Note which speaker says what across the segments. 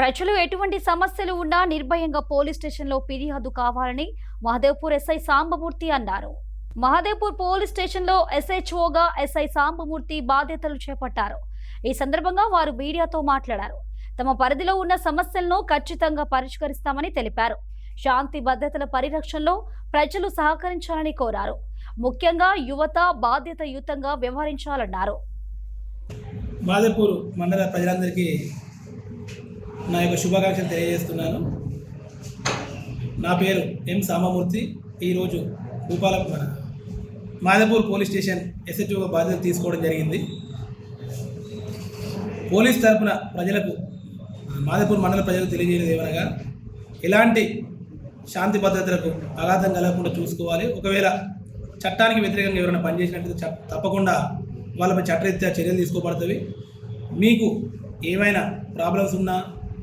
Speaker 1: ప్రజలు ఎటువంటి సమస్యలు ఉన్నా నిర్భయంగా పోలీస్ స్టేషన్లో ఫిర్యాదు కావాలని మహదేవ్పూర్ ఎస్ఐ సాంబమూర్తి అన్నారు. మహదేవ్పూర్ పోలీస్ స్టేషన్లో ఎస్హెచ్ఓగా ఎస్ఐ సాంబమూర్తి బాధ్యతలు చేపట్టారు. ఈ సందర్భంగా వారు మీడియాతో మాట్లాడారు. తమ పరిధిలో ఉన్న సమస్యలను ఖచ్చితంగా పరిష్కరిస్తామని తెలిపారు. శాంతి భద్రతల పరిరక్షణలో ప్రజలు సహకరించాలని కోరారు. ముఖ్యంగా యువత బాధ్యతాయుతంగా వ్యవహరించాలన్నారు.
Speaker 2: మహదేవ్పూర్ మండల ప్రజలందరికీ నా యొక్క శుభాకాంక్షలు తెలియజేస్తున్నాను. నా పేరు ఎం సాంబమూర్తి. ఈరోజు మహదేవ్పూర్ పోలీస్ స్టేషన్ ఎస్హెచ్ఓగా బాధ్యత తీసుకోవడం జరిగింది. పోలీస్ తరఫున ప్రజలకు మహదేవ్పూర్ మండల ప్రజలకు తెలియజేయలేదు ఏమనగా, ఎలాంటి శాంతి భద్రతలకు ఆఘాతం కలగకుండా చూసుకోవాలి. ఒకవేళ చట్టానికి వ్యతిరేకంగా ఎవరైనా పనిచేసినట్లయితే తప్పకుండా వాళ్ళపై చట్టరీత్యా చర్యలు తీసుకోబడుతుంది. మీకు ఏమైనా ప్రాబ్లమ్స్ ఉన్నా,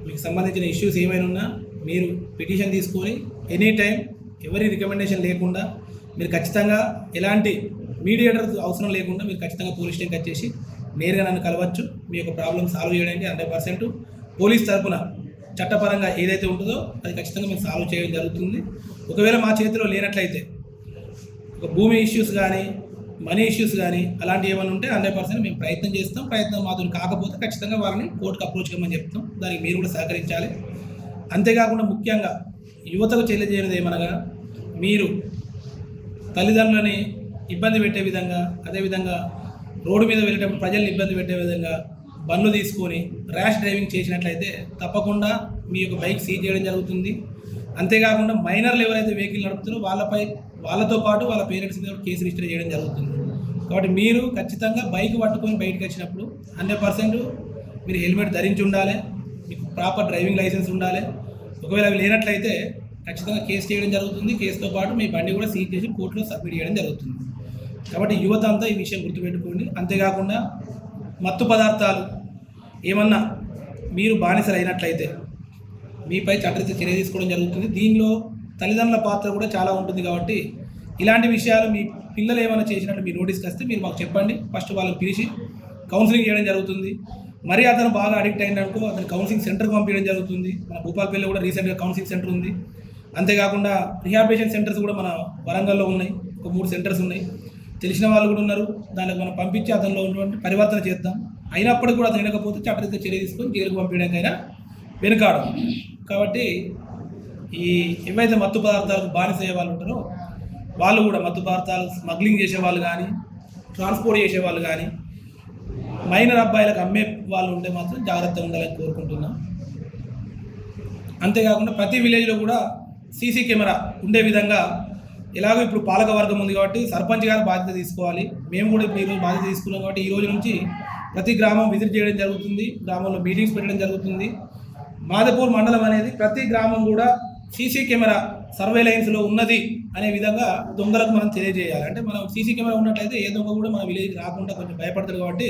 Speaker 2: మీకు సంబంధించిన ఇష్యూస్ ఏమైనా ఉన్నా మీరు పిటిషన్ తీసుకొని ఎనీ టైం ఎవరి రికమెండేషన్ లేకుండా మీరు ఖచ్చితంగా ఎలాంటి మీడియేటర్ అవసరం లేకుండా మీరు ఖచ్చితంగా పోలీస్ స్టేషన్కి వచ్చేసి నేరుగా నన్ను కలవచ్చు. మీ యొక్క ప్రాబ్లమ్ సాల్వ్ చేయడానికి 100% పోలీస్ తరఫున చట్టపరంగా ఏదైతే ఉంటుందో అది ఖచ్చితంగా మీకు సాల్వ్ చేయడం జరుగుతుంది. ఒకవేళ మా చేతిలో లేనట్లయితే ఒక భూమి ఇష్యూస్ కానీ, మనీ ఇష్యూస్ కానీ అలాంటివి ఏమైనా ఉంటే 100% మేము ప్రయత్నం చేస్తాం. ప్రయత్నం మాత్రం కాకపోతే ఖచ్చితంగా వాళ్ళని కోర్టుకు అప్రోచ్ కమ్మని చెప్తాం. దానికి మీరు కూడా సహకరించాలి. అంతేకాకుండా ముఖ్యంగా యువతకు తెలియజేయనిది ఏమనగా, మీరు తల్లిదండ్రులని ఇబ్బంది పెట్టే విధంగా, అదేవిధంగా రోడ్డు మీద వెళ్ళేటప్పుడు ప్రజల్ని ఇబ్బంది పెట్టే విధంగా బండ్లు తీసుకొని ర్యాష్ డ్రైవింగ్ చేసినట్లయితే తప్పకుండా మీ యొక్క బైక్ సీజ్ చేయడం జరుగుతుంది. అంతేకాకుండా మైనర్లు ఎవరైతే వెహికల్ నడుపుతారో వాళ్ళతో పాటు వాళ్ళ పేరెంట్స్ మీద కేసు రిజిస్టర్ చేయడం జరుగుతుంది. కాబట్టి మీరు ఖచ్చితంగా బైక్ పట్టుకొని బయటకు వచ్చినప్పుడు 100% మీరు హెల్మెట్ ధరించి ఉండాలి. మీకు ప్రాపర్ డ్రైవింగ్ లైసెన్స్ ఉండాలి. ఒకవేళ అవి లేనట్లయితే ఖచ్చితంగా కేసు చేయడం జరుగుతుంది. కేసుతో పాటు మీ బండి కూడా సీజ్ చేసి కోర్టులో సబ్మిట్ చేయడం జరుగుతుంది. కాబట్టి యువత అంతా ఈ విషయం గుర్తుపెట్టుకోండి. అంతేకాకుండా మత్తు పదార్థాలు ఏమన్నా మీరు బానిసలు అయినట్లయితే మీపై చట్టరీత్యా చర్య తీసుకోవడం జరుగుతుంది. దీనిలో తల్లిదండ్రుల పాత్ర కూడా చాలా ఉంటుంది. కాబట్టి ఇలాంటి విషయాలు మీ పిల్లలు ఏమైనా చేసినట్టు మీ నోటీస్కి వస్తే మీరు మాకు చెప్పండి. ఫస్ట్ వాళ్ళని పిలిచి కౌన్సిలింగ్ చేయడం జరుగుతుంది. మరి అతను బాగా అడిక్ట్ అయినట్టు అతను కౌన్సిలింగ్ సెంటర్కి పంపించడం జరుగుతుంది. మన భూపాలపల్లిలో కూడా రీసెంట్గా కౌన్సిలింగ్ సెంటర్ ఉంది. అంతేకాకుండా రిహాబిలిటేషన్ సెంటర్స్ కూడా మన వరంగల్లో ఉన్నాయి. ఒక 3 సెంటర్స్ ఉన్నాయి. తెలిసిన వాళ్ళు కూడా ఉన్నారు. దానికి మనం పంపించి అతనిలో ఉన్నటువంటి పరివర్తన చేద్దాం. అయినప్పటికీ కూడా అతను వినకపోతే చట్టరీత్యా చర్య తీసుకొని జైలుకు పంపించడానికైనా వెనుకాడం. కాబట్టి ఏవైతే మత్తు పదార్థాలకు బానిస అయ్యే వాళ్ళు ఉంటారో వాళ్ళు కూడా మత్తు పదార్థాలు స్మగ్లింగ్ చేసేవాళ్ళు కానీ, ట్రాన్స్పోర్ట్ చేసేవాళ్ళు కానీ, మైనర్ అబ్బాయిలకు అమ్మే వాళ్ళు ఉంటే మాత్రం జాగ్రత్తగా ఉండాలని కోరుకుంటున్నాం. అంతేకాకుండా ప్రతి విలేజ్లో కూడా సీసీ కెమెరా ఉండే విధంగా, ఎలాగో ఇప్పుడు పాలక వర్గం ఉంది కాబట్టి సర్పంచ్ గారు బాధ్యత తీసుకోవాలి. మేము కూడా ఇప్పుడు ఈరోజు బాధ్యత తీసుకున్నాం. కాబట్టి ఈ రోజు నుంచి ప్రతి గ్రామం విజిట్ చేయడం జరుగుతుంది. గ్రామంలో మీటింగ్స్ పెట్టడం జరుగుతుంది. మహదేవ్పూర్ మండలం అనేది ప్రతి గ్రామం కూడా సీసీ కెమెరా సర్వేలెన్స్లో ఉన్నది అనే విధంగా దొంగలకు మనం తెలియజేయాలి. అంటే మనం సీసీ కెమెరా ఉన్నట్లయితే ఏ దొంగ కూడా మన విలేజ్ రాకుండా కొంచెం భయపడతారు. కాబట్టి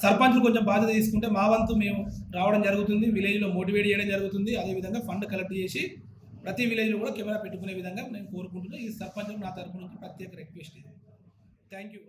Speaker 2: సర్పంచులు కొంచెం బాధ్యత తీసుకుంటే మా వంతు మేము రావడం జరుగుతుంది. విలేజ్లో మోటివేట్ చేయడం జరుగుతుంది. అదేవిధంగా ఫండ్ కలెక్ట్ చేసి ప్రతి విలేజ్లో కూడా కెమెరా పెట్టుకునే విధంగా నేను కోరుకుంటున్నాను. ఈ సర్పంచ్ నా తరపు నుంచి ప్రత్యేక రిక్వెస్ట్ ఇది. Thank you.